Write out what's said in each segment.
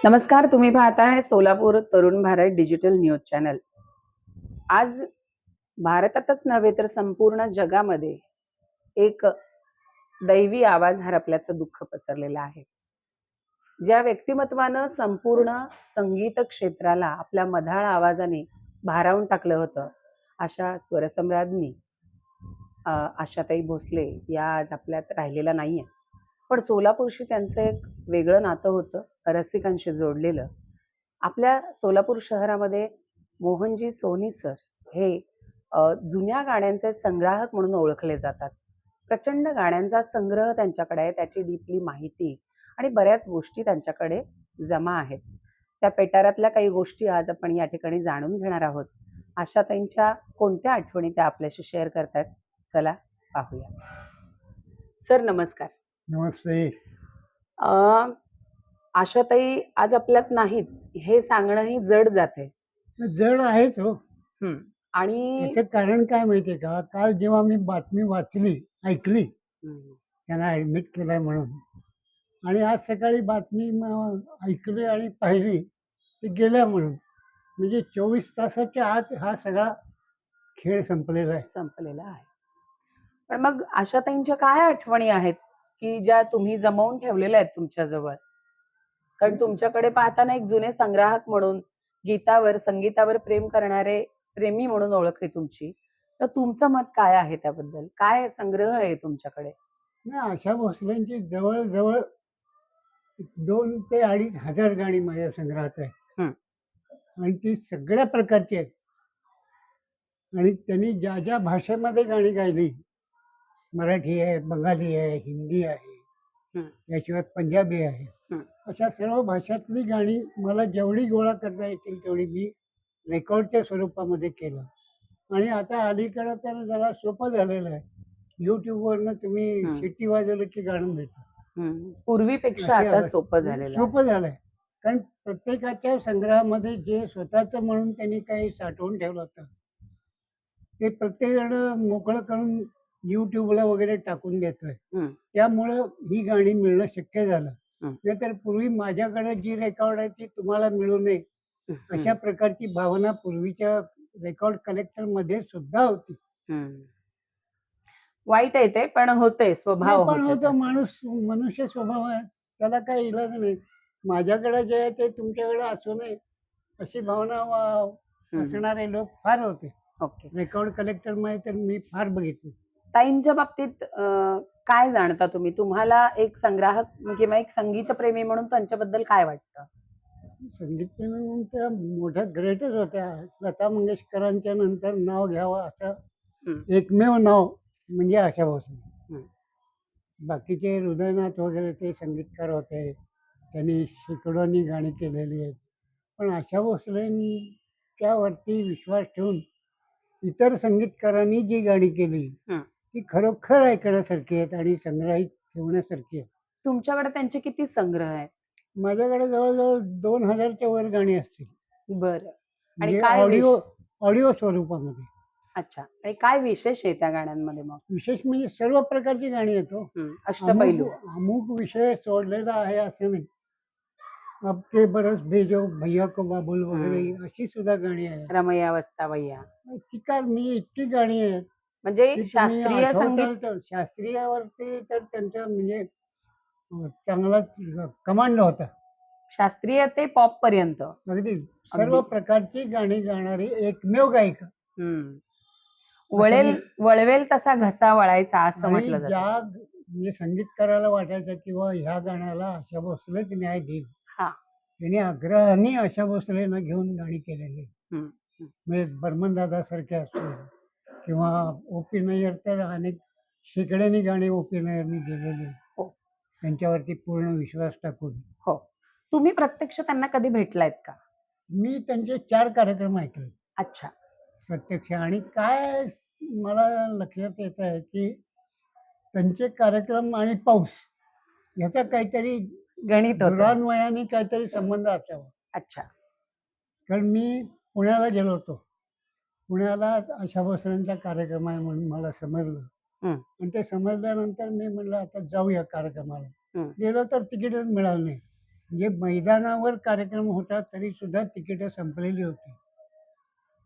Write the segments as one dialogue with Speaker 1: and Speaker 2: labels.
Speaker 1: नमस्कार, तुम्ही पाहताय Solapur Tarun Bharat digital news channel. आज भारतातच नव्हे तर संपूर्ण जगामध्ये एक दैवी आवाज हरपल्याचं दुःख पसरलेलं आहे. ज्या व्यक्तिमत्वानं संपूर्ण संगीत क्षेत्राला आपल्या मधाळ आवाजाने भारावून टाकलं होतं, अशा स्वरसम्राज्ञी आशाताई भोसले या आज आपल्यात राहिलेल्या नाहीये. पण सोलापूरशी त्यांचं एक वेगळं नातं होतं, रसिकांशी जोडलेलं. आपल्या सोलापूर शहरामध्ये मोहनजी सोनी सर हे जुन्या गाण्यांचे संग्राहक म्हणून ओळखले जातात. प्रचंड गाण्यांचा संग्रह त्यांच्याकडे आहे, त्याची डीपली माहिती आणि बऱ्याच गोष्टी त्यांच्याकडे जमा आहेत. त्या पेटारातल्या काही गोष्टी आज आपण या ठिकाणी जाणून घेणार आहोत. आशाताईंच्या कोणत्या आठवणी त्या आपल्याशी शेअर करतायत, चला पाहूया. सर नमस्कार.
Speaker 2: नमस्ते.
Speaker 1: अ, आशाताई आज आपल्यात नाहीत हे सांगणंही जड जाते.
Speaker 2: जड आहेच हो.
Speaker 1: आणि
Speaker 2: त्याचं कारण काय माहितीये का, काल जेव्हा मी बातमी वाचली, ऐकली, त्यांना ऍडमिट केलंय म्हणून, आणि आज सकाळी बातमी ऐकली आणि पाहिली ते गेल्या म्हणून, म्हणजे 24 तासाच्या आत हा सगळा खेळ संपलेला आहे.
Speaker 1: संपलेला आहे. पण मग आशाताईंच्या काय आठवणी आहेत की ज्या तुम्ही जमवून ठेवलेल्या आहेत तुमच्या जवळ? कारण तुमच्याकडे पाहताना एक जुने संग्राहक म्हणून गीतावर संगीतावर प्रेम करणारे प्रेमी म्हणून ओळख आहे तुमची. तर तुमचं मत काय आहे त्याबद्दल? काय संग्रह आहे तुमच्याकडे?
Speaker 2: ना, आशा भोसलेंची जवळजवळ 2 ते 2.5 हजार गाणी माझ्या संग्रहात आहे. आणि ती सगळ्या प्रकारची आहेत. आणि त्यांनी ज्या ज्या भाषेमध्ये गाणी गायली, मराठी आहे, बंगाली आहे, हिंदी आहे, याशिवाय पंजाबी आहे, अशा सर्व भाषातली गाणी मला जेवढी गोळा करता येतील तेवढी मी रेकॉर्डच्या स्वरूपामध्ये केलं. आणि आता अलीकडं तर जरा सोपं झालेलं आहे. YouTubeवरनं तुम्ही शिट्टी वाजवलं की गाणं मिळतं.
Speaker 1: पूर्वीपेक्षा
Speaker 2: अशी
Speaker 1: आता
Speaker 2: अवस्था.
Speaker 1: सोपं झालेलं आहे.
Speaker 2: सोपं झालंय. कारण प्रत्येकाच्या संग्रहामध्ये जे स्वतःचं म्हणून त्यांनी काही साठवून ठेवलं होतं, ते प्रत्येकजण मोकळं करून YouTubeला वगैरे टाकून देतोय. त्यामुळं ही गाणी मिळणं शक्य झालं. नाहीतर पूर्वी माझ्याकडे जी रेकॉर्ड आहे ती तुम्हाला मिळू नये, अशा प्रकारची भावना पूर्वीच्या रेकॉर्ड कलेक्टर मध्ये सुद्धा होती.
Speaker 1: वाईट आहे ते, पण होतंय, स्वभाव
Speaker 2: पण
Speaker 1: होतो
Speaker 2: होतं,
Speaker 1: तसा.
Speaker 2: मनुष्य स्वभाव आहे, त्याला काही इलाज नाही. माझ्याकडे जे आहे ते तुमच्याकडे असू नये, अशी भावना असणारे लोक फार होते.
Speaker 1: ओके.
Speaker 2: रेकॉर्ड कलेक्टर मध्ये तर मी फार बघितले.
Speaker 1: ताईंच्या बाबतीत काय जाणता तुम्ही? तुम्हाला एक संग्राहक किंवा एक संगीतप्रेमी म्हणून त्यांच्याबद्दल काय वाटतं?
Speaker 2: संगीतप्रेमी म्हणून त्या मोठ्या ग्रेटच होत्या. लता मंगेशकरांच्या नंतर नाव घ्यावं असं एकमेव नाव म्हणजे आशा भोसले. बाकीचे हृदयनाथ वगैरे ते संगीतकार होते, त्यांनी शेकडोनी गाणी केलेली आहेत. पण आशा भोसलेंच्या वरती विश्वास ठेवून इतर संगीतकारांनी जी गाणी केली ती खरोखर ऐकण्यासारखी आहेत आणि संग्रहित ठेवण्यासारखी आहेत.
Speaker 1: तुमच्याकडे त्यांचे किती संग्रह आहेत?
Speaker 2: माझ्याकडे जवळजवळ 2000च्या वर गाणी असतील.
Speaker 1: बरं. आणि
Speaker 2: म्हणजे
Speaker 1: काय
Speaker 2: ऑडिओ स्वरूपामध्ये.
Speaker 1: अच्छा. आणि काय विशेष आहे त्या गाण्यांमध्ये मग?
Speaker 2: विशेष म्हणजे सर्व प्रकारची गाणी आहेत हो.
Speaker 1: अष्टपैलू.
Speaker 2: अमुक विषय सोडलेला आहे असं नाही. अब के बरस भेजो भैया को बाबुल वगैरे अशी सुद्धा गाणी आहेत.
Speaker 1: रमैया वस्तावय्या.
Speaker 2: मी इतकी गाणी आहेत
Speaker 1: म्हणजे
Speaker 2: की तुम्ही
Speaker 1: शास्त्रीय
Speaker 2: आठवताल
Speaker 1: संगीत.
Speaker 2: तर. शास्त्रीयावरती तर त्यांचा म्हणजे चांगलाच कमांड होता.
Speaker 1: शास्त्रीय ते पॉप पर्यंत.
Speaker 2: अगदी सर्व प्रकारची गाणी गाणारी एकमेव गायिका.
Speaker 1: वळवेल तसा घसा वळायचा असं
Speaker 2: आणि
Speaker 1: म्हटलं
Speaker 2: ज्या
Speaker 1: जातं.
Speaker 2: म्हणजे संगीतकाराला वाटायचं किंवा ह्या गाण्याला आशा भोसलेच न्याय देईल, त्यांनी आग्रहाने आशा भोसलेंना घेऊन गाणी केलेली. म्हणजे बर्मन दादा सारखे असतील किंवा O.P. नय्यर तर अनेक शेकड्यांनी गाणी O.P. नय्यरनी गेलेली त्यांच्यावरती पूर्ण विश्वास टाकून.
Speaker 1: हो. तुम्ही प्रत्यक्ष त्यांना कधी भेटलायत का?
Speaker 2: मी त्यांचे 4 कार्यक्रम ऐकले.
Speaker 1: अच्छा.
Speaker 2: प्रत्यक्ष. आणि काय मला लक्षात येत आहे की त्यांचे कार्यक्रम आणि पाऊस याचा काहीतरी
Speaker 1: गणित होतं.
Speaker 2: दुरान्वयाने काहीतरी संबंध असावा.
Speaker 1: अच्छा.
Speaker 2: कारण मी पुण्याला गेलो होतो. पुण्याला आशा भोसलेंचा कार्यक्रम आहे म्हणून मला समजलं. आणि ते समजल्यानंतर मी म्हणलं आता जाऊया कार्यक्रमाला. गेलो तर तिकीटच मिळालं नाही. जे मैदानावर कार्यक्रम होता तरी सुद्धा तिकीटं संपलेली होती.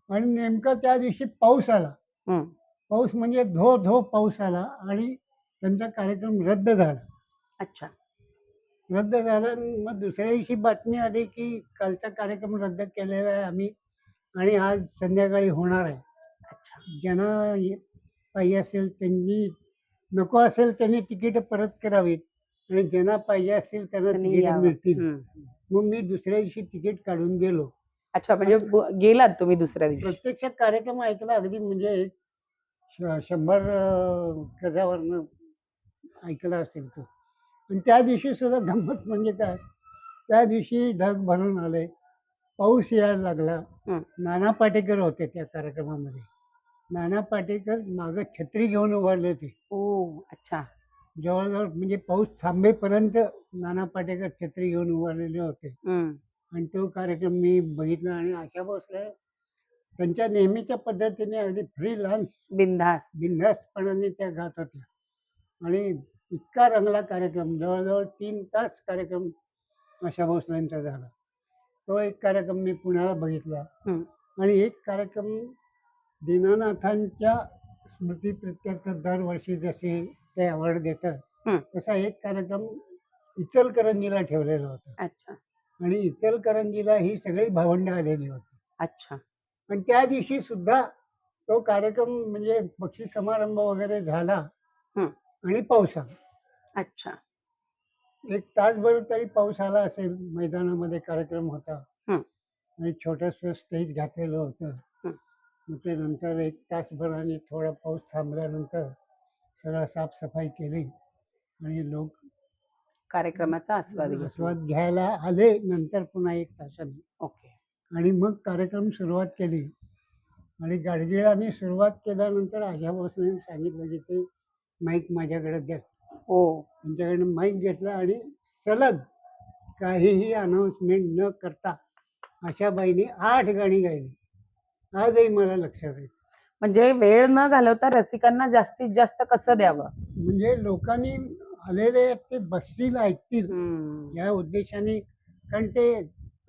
Speaker 2: आणि नेमका त्या दिवशी पाऊस आला.
Speaker 1: हं.
Speaker 2: पाऊस म्हणजे धो पाऊस आला आणि त्यांचा कार्यक्रम रद्द झाला.
Speaker 1: अच्छा.
Speaker 2: रद्द झाला आणि मग दुसऱ्या दिवशी बातमी आली, की कालचा कार्यक्रम रद्द केलेला आहे आम्ही आणि आज संध्याकाळी होणार आहे.
Speaker 1: अच्छा.
Speaker 2: ज्यांना पाहिजे असेल त्यांनी, नको असेल त्यांनी तिकीटं परत करावीत आणि ज्यांना पाहिजे असतील त्यांना
Speaker 1: त्यांनी
Speaker 2: तिकीटं
Speaker 1: यावं.
Speaker 2: मिळतील.
Speaker 1: हं.
Speaker 2: मग मी दुसऱ्या दिवशी तिकीट काढून गेलो.
Speaker 1: अच्छा, म्हणजे गेलात तुम्ही दुसऱ्या दिवशी.
Speaker 2: प्रत्यक्ष कार्यक्रम ऐकला अगदी म्हणजे एक 100 गजावरनं ऐकला असेल तो. आणि त्या दिवशी सुद्धा गंमत म्हणजे काय, त्या दिवशी ढग भरून आले, पाऊस यायला लागला.
Speaker 1: हं.
Speaker 2: नाना पाटेकर होते त्या कार्यक्रमामध्ये. नाना पाटेकर मागं छत्री घेऊन उभारले होते.
Speaker 1: ओह! अच्छा.
Speaker 2: जवळ-जवळ म्हणजे पाऊस थांबेपर्यंत नाना पाटेकर छत्री घेऊन उभारलेले होते.
Speaker 1: हं.
Speaker 2: आणि तो कार्यक्रम मी बघितला आणि आशा भोसले त्यांच्या नेहमीच्या पद्धतीने अगदी फ्रीलान्स
Speaker 1: बिनधास्त.
Speaker 2: बिनधास्तपणाने त्या गात होत्या. आणि इतका रंगला कार्यक्रम, जवळ-जवळ 3 तास कार्यक्रम आशा भोसलेंचा झाला. तो एक कार्यक्रम मी पुण्याला बघितला.
Speaker 1: हं.
Speaker 2: आणि एक कार्यक्रम दीनानाथांच्या स्मृतीप्रित्यर्थ दरवर्षी जसे ते अवॉर्ड देतात,
Speaker 1: हं.
Speaker 2: तसा एक कार्यक्रम इचलकरंजीला ठेवलेला होता.
Speaker 1: अच्छा.
Speaker 2: आणि इचलकरंजीला ही सगळी भावंडं आलेली होती.
Speaker 1: अच्छा.
Speaker 2: आणि त्या दिवशी सुद्धा तो कार्यक्रम म्हणजे बक्षीस समारंभ वगैरे झाला
Speaker 1: हं.
Speaker 2: आणि पाऊस आला.
Speaker 1: अच्छा.
Speaker 2: एक तासभर तरी पाऊस आला असेल. मैदानामध्ये कार्यक्रम होता
Speaker 1: हं.
Speaker 2: आणि छोटंसं स्टेज घातलेलं होतं.
Speaker 1: हं.
Speaker 2: मग ते नंतर एक तासभर आणि थोडा पाऊस थांबल्यानंतर सगळं साफसफाई केली आणि लोक
Speaker 1: कार्यक्रमाचा आस्वाद घेतला.
Speaker 2: आस्वाद घ्यायला आले नंतर पुन्हा 1 तासाने.
Speaker 1: ओके.
Speaker 2: आणि मग कार्यक्रम सुरुवात केली आणि गाडगिळाने सुरुवात केल्यानंतर आशा भोसलेने सांगितलं, की ते माईक माझ्याकडे द्या.
Speaker 1: हो.
Speaker 2: त्यांच्याकडनं माईक घेतला आणि सलग काहीही अनाउन्समेंट न करता आशाबाईंनी 8 गाणी गायली. आजही मला लक्षात आहे.
Speaker 1: म्हणजे वेळ न घालवता रसिकांना जास्तीत जास्त कसं द्यावं?
Speaker 2: म्हणजे लोकांनी आलेले आहेत ते बसतील, ऐकतील
Speaker 1: हं.
Speaker 2: या उद्देशाने. कारण ते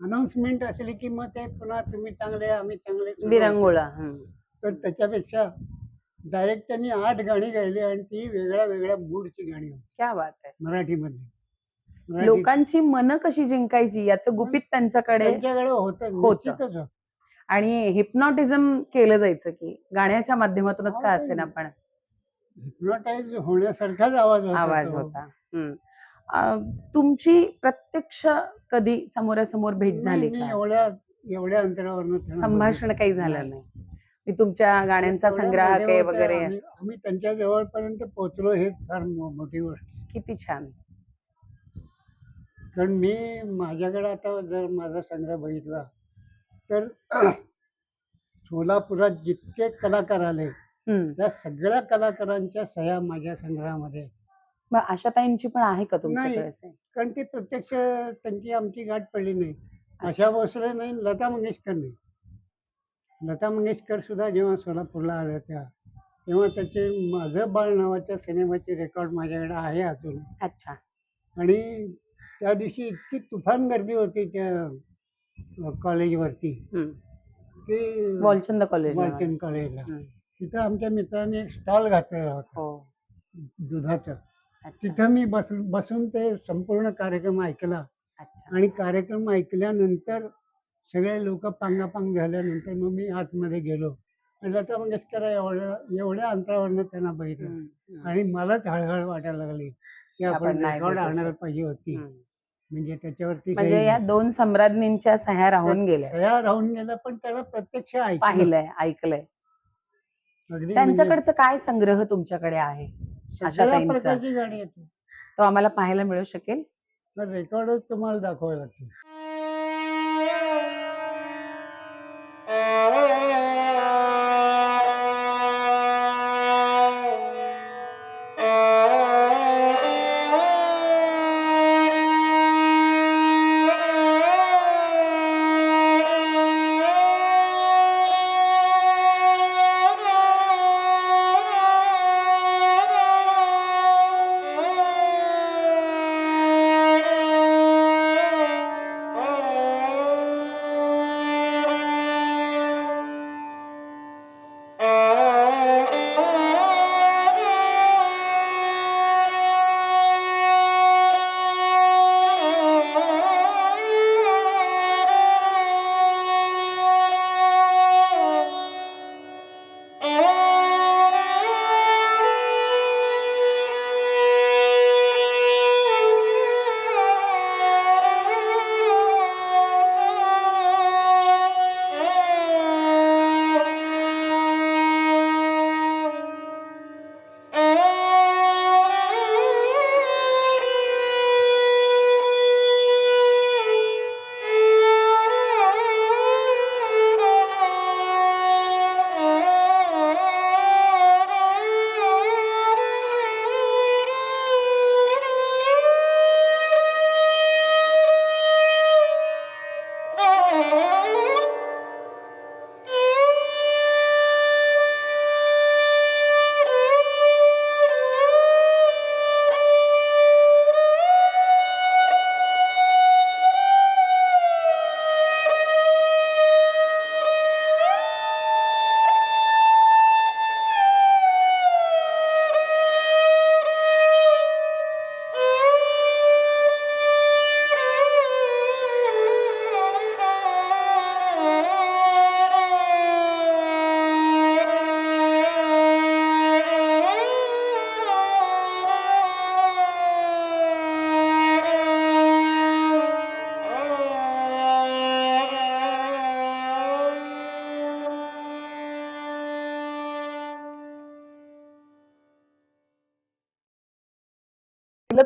Speaker 2: अनाउन्समेंट असली की मग ते पुन्हा तुम्ही चांगले, आम्ही चांगले सुरू होतं.
Speaker 1: विरंगुळा. हं.
Speaker 2: तर त्याच्यापेक्षा डायरेक्ट त्यांनी 8 गाणी गायली आणि ती वेगळ्या मूडची गाणी होती
Speaker 1: क्या बात है!
Speaker 2: मराठीमधली. मराठी
Speaker 1: लोकांची मनं कशी जिंकायची याचं गुपित त्यांच्याकडे
Speaker 2: त्यांच्याकडे होतं,
Speaker 1: होतं.
Speaker 2: निश्चितच होतं.
Speaker 1: आणि हिप्नॉटिझम केलं जायचं की गाण्याच्या माध्यमातूनच का
Speaker 2: हो,
Speaker 1: असेना पण
Speaker 2: हिप्नोटाईज होण्यासारखाच आवाज होता
Speaker 1: आवाज
Speaker 2: तो.
Speaker 1: होता. हं. तुमची प्रत्यक्ष कधी समोरासमोर भेट
Speaker 2: नाही,
Speaker 1: झाली
Speaker 2: मी
Speaker 1: का?
Speaker 2: एवढ्या अंतरावरनं त्यांना
Speaker 1: संभाषण
Speaker 2: बघितलं
Speaker 1: काही झालं
Speaker 2: नाही.
Speaker 1: नाही. मी तुमच्या गाण्यांचा
Speaker 2: तेवढ्या
Speaker 1: संग्राहक आहे
Speaker 2: मोठ्या
Speaker 1: वगैरे
Speaker 2: आम्ही आम्ही त्यांच्या जवळपर्यंत पोहोचलो हेच फार मोठी गोष्ट.
Speaker 1: किती छान.
Speaker 2: कारण मी माझ्याकडे आता जर माझा संग्रह बघितला तर सोलापुरात जितके कलाकार आले
Speaker 1: हं.
Speaker 2: त्या सगळ्या कलाकारांच्या सह्या माझ्या संग्रहामध्ये आहेत.
Speaker 1: मग आशाताईंची पण आहे का
Speaker 2: नाही,
Speaker 1: तुमच्याकडे असे?
Speaker 2: कारण ती प्रत्यक्ष त्यांची आमची गाठ पडली नाही.
Speaker 1: अच्छा.
Speaker 2: आशा भोसले नाही, लता मंगेशकर नाही. लता मंगेशकर सुद्धा जेव्हा सोलापूरला आल्या होत्या तेव्हा त्याचे माझं बाळ नावाच्या सिनेमाचे रेकॉर्ड माझ्याकडे आहे अजून.
Speaker 1: अच्छा.
Speaker 2: आणि त्या दिवशी इतकी तुफान गर्दी होती त्या कॉलेजवरती
Speaker 1: हं.
Speaker 2: की
Speaker 1: वॉलचंद कॉलेजला.
Speaker 2: वालचंद कॉलेजला.
Speaker 1: हं.
Speaker 2: तिथं आमच्या मित्राने एक स्टॉल घातलेला होता
Speaker 1: हो.
Speaker 2: दुधाचा.
Speaker 1: अच्छा.
Speaker 2: तिथं मी बसून ते संपूर्ण कार्यक्रम ऐकला.
Speaker 1: अच्छा.
Speaker 2: आणि कार्यक्रम ऐकल्यानंतर सगळे लोक पांगापांग झाल्यानंतर मग मी आतमध्ये गेलो आणि लता मंगेशकर एवढ्या अंतरावरनं त्यांना बघितलं
Speaker 1: हं. हं.
Speaker 2: आणि मलाच हळहळ वाटायला लागली की
Speaker 1: आपण
Speaker 2: आपण
Speaker 1: नाही
Speaker 2: रेकॉर्ड
Speaker 1: भेटू
Speaker 2: आणायला
Speaker 1: शकत.
Speaker 2: पाहिजे होती.
Speaker 1: हं.
Speaker 2: म्हणजे त्याच्यावरती
Speaker 1: म्हणजे या 2 सम्राज्ञींच्या सह्या राहून गेल्या.
Speaker 2: सह्या राहून गेल्या पण त्याला प्रत्यक्ष ऐकलं.
Speaker 1: पाहिलंय, ऐकलंय.
Speaker 2: अगदी म्हणजे
Speaker 1: त्यांच्याकडचं काय संग्रह तुमच्याकडे आहे?
Speaker 2: सगळ्या
Speaker 1: आशाताईंचा.
Speaker 2: प्रकारची गाणी येते.
Speaker 1: तो आम्हाला पाहायला मिळू शकेल?
Speaker 2: तर रेकॉर्डच तुम्हाला दाखवावे लागतील.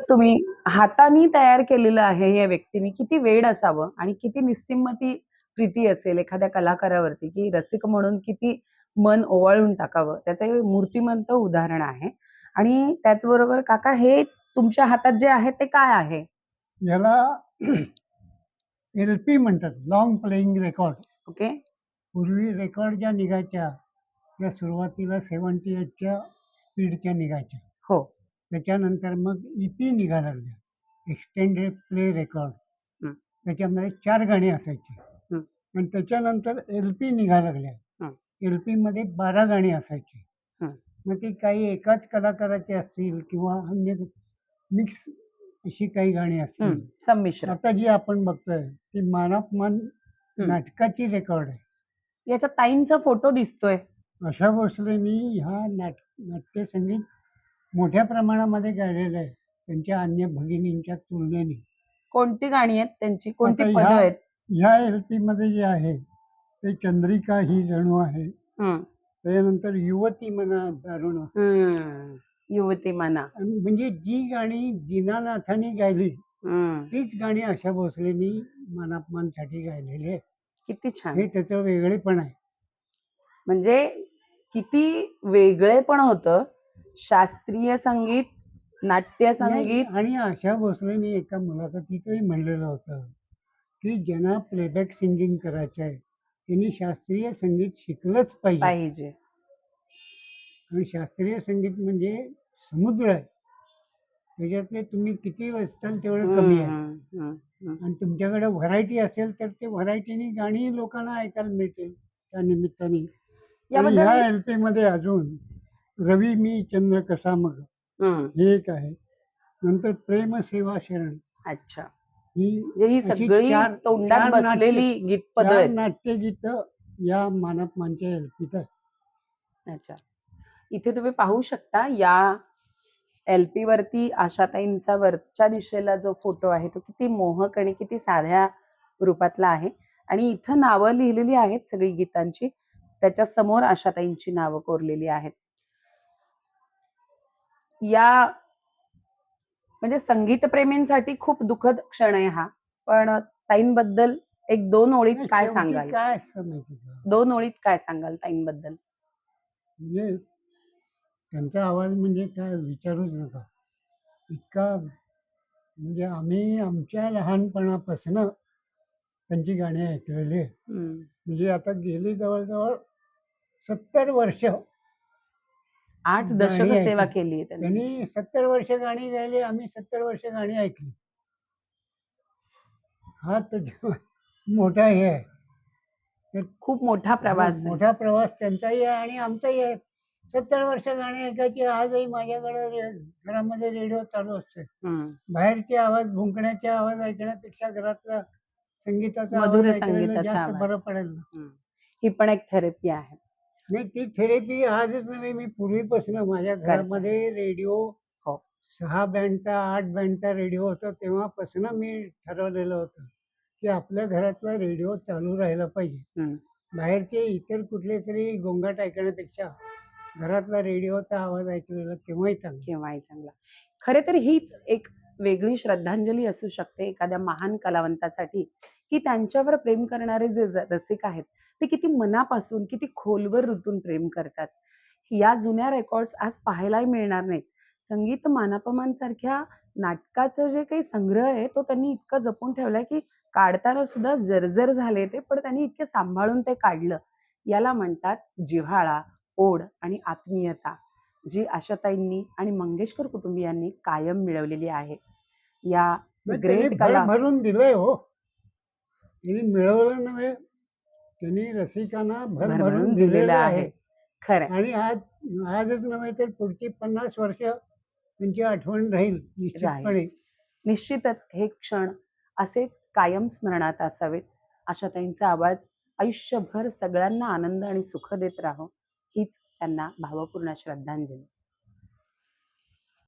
Speaker 1: तुम्ही हाताने तयार केलेलं आहे या व्यक्तीने, किती वेड असावं आणि किती निस्सीम ती प्रीती असेल एखाद्या कलाकारावरती, की रसिक म्हणून किती मन ओवाळून टाकावं, त्याचं हे मूर्तिमंत उदाहरण आहे. आणि त्याचबरोबर काका, हे तुमच्या हातात जे आहे ते काय आहे?
Speaker 2: याला LP म्हणतात, लॉंग प्लेइंग रेकॉर्ड.
Speaker 1: ओके.
Speaker 2: पूर्वी रेकॉर्ड ज्या निघायच्या त्या सुरुवातीला 78च्या स्पीडच्या निघायच्या.
Speaker 1: हो.
Speaker 2: त्याच्यानंतर मग EP निघायला लागल्या, एक्सटेंडेड प्ले रेकॉर्ड.
Speaker 1: हं.
Speaker 2: त्याच्यामध्ये 4 गाणी असायची.
Speaker 1: हं.
Speaker 2: आणि त्याच्यानंतर LP निघायला लागल्या.
Speaker 1: हं.
Speaker 2: LPमध्ये 12 गाणी असायची.
Speaker 1: हं.
Speaker 2: मग ती काही एकाच कलाकाराची असतील किंवा अन्य मिक्स अशी काही गाणी असतील.
Speaker 1: संमिश्र.
Speaker 2: आता जी आपण बघतोय ती मानापमान नाटकाची रेकॉर्ड आहे.
Speaker 1: याच्यात ताईंचा फोटो दिसतोय.
Speaker 2: आशा भोसलेंनी ह्या नाट्यसंगीत मोठ्या प्रमाणामध्ये गायलेलं आहे त्यांच्या अन्य भगिनींच्या तुलनेने.
Speaker 1: कोणती गाणी आहेत त्यांची? कोणती
Speaker 2: आता
Speaker 1: पदं आहेत?
Speaker 2: ह्या LP मध्ये जे आहे ते चंद्रिका ही जणू आहे.
Speaker 1: हं.
Speaker 2: त्याच्यानंतर युवती म्हणा दारुण.
Speaker 1: युवती म्हणा.
Speaker 2: म्हणजे जी गाणी दीनानाथांनी गायली तीच गाणी आशा भोसलेंनी मानापमानसाठी गायलेली आहे.
Speaker 1: किती छान.
Speaker 2: हे त्याचं वेगळेपण आहे.
Speaker 1: म्हणजे किती वेगळेपण होतं. शास्त्रीय संगीत, नाट्य संगीत.
Speaker 2: आणि आशा भोसलेंनी एका मुलाखतीतही म्हणलेलं होतं की ज्यांना प्लेबॅक सिंगिंग करायचं आहे त्यांनी शास्त्रीय संगीत शिकलंच पाहिजे. आणि शास्त्रीय संगीत म्हणजे समुद्र आहे, त्याच्यातले तुम्ही किती वाचताल तेवढं कमी आहे. आणि तुमच्याकडे व्हरायटी असेल तर ते व्हरायटीनी गाणी लोकांना ऐकायला मिळतील त्या निमित्ताने. ह्या LP मध्ये अजून रवी मी चंद्र कसा मग हे एक आहे. नंतर प्रेम सेवा शरण.
Speaker 1: अच्छा.
Speaker 2: ही
Speaker 1: सगळी तोंडात बसलेली गीतपद आहेत.
Speaker 2: नाट्यगीत या मानापमानच्या LPत आहे.
Speaker 1: अच्छा. इथे तुम्ही पाहू शकता या LP वरती आशाताईंचा वरच्या दिशेला जो फोटो आहे तो किती मोहक आणि किती साध्या रूपातला आहे. आणि इथं नावं लिहिलेली आहेत सगळी गीतांची. त्याच्या समोर आशाताईंची नावं कोरलेली आहेत. या म्हणजे संगीतप्रेमींसाठी खूप दुःखद क्षण आहे हा. पण ताईंबद्दल एक 2 ओळीत काय सांगाल?
Speaker 2: काय असतं माहिती का,
Speaker 1: 2 ओळीत काय सांगाल ताईंबद्दल?
Speaker 2: म्हणजे त्यांचा आवाज म्हणजे काय विचारूच नका. इतका म्हणजे आम्ही आमच्या लहानपणापासून त्यांची गाणी ऐकलेली आहेत. म्हणजे आता गेली जवळजवळ 70 वर्ष.
Speaker 1: 8 दशक सेवा केली
Speaker 2: त्यांनी 70 वर्ष गाणी गायली, आम्ही 70 वर्ष गाणी ऐकली. हा तर मोठा हे आहे.
Speaker 1: खूप मोठा प्रवास.
Speaker 2: मोठा प्रवास त्यांचाही आहे आणि आमचाही आहे. 70 वर्ष गाणी ऐकायची. आजही माझ्याकडे घरामध्ये रेडिओ चालू असते. बाहेरचे आवाज, भुंकण्याचे आवाज ऐकण्यापेक्षा घरातला संगीताचा
Speaker 1: मधुर
Speaker 2: आवाज
Speaker 1: संगीताचा
Speaker 2: जास्त
Speaker 1: आवाज.
Speaker 2: बरं पडेल.
Speaker 1: ही पण एक थेरपी आहे.
Speaker 2: नाही, ती थेरपी आजच नव्हे, मी पूर्वीपासून माझ्या घरामध्ये रेडिओ 6 बँडचा 8 बँडचा रेडिओ होता. तेव्हापासून मी ठरवलेलं होतं की आपल्या घरातला रेडिओ चालू राहिला पाहिजे. बाहेरचे इतर कुठले तरी गोंगाट ऐकण्यापेक्षा घरातला रेडिओचा आवाज ऐकलेला केव्हाही चांगला.
Speaker 1: खरे तर हीच एक वेगळी श्रद्धांजली असू शकते एखाद्या महान कलावंतासाठी, की त्यांच्यावर प्रेम करणारे जे रसिक आहेत ते किती मनापासून, किती खोलवर रुतून प्रेम करतात. या जुन्या रेकॉर्ड्स आज पाहायलाही मिळणार नाहीत. संगीत मानापमान सारख्या नाटकाचं जे काही संग्रह आहे तो त्यांनी इतकं जपून ठेवलाय की काढताना सुद्धा जर्जर झाले ते, पण त्यांनी इतके सांभाळून ते काढलं. याला म्हणतात जिव्हाळा, ओढ आणि आत्मीयता, जी आशाताईंनी आणि मंगेशकर कुटुंबियांनी कायम मिळवलेली आहे. या ग्रेट कला
Speaker 2: भरून दिलंय हो. त्यांनी मिळवलं नव्हे, त्यांनी रसिकांना भरभरून दिलेलं आहे.
Speaker 1: खरं.
Speaker 2: आणि आजच नव्हे तर पुढची 50 वर्ष त्यांची आठवण राहील निश्चितपणे.
Speaker 1: निश्चितच हे क्षण असेच कायम स्मरणात असावेत. आशाताईंचा आवाज आयुष्यभर सगळ्यांना आनंद आणि सुख देत राहो, हीच त्यांना भावपूर्ण श्रद्धांजली.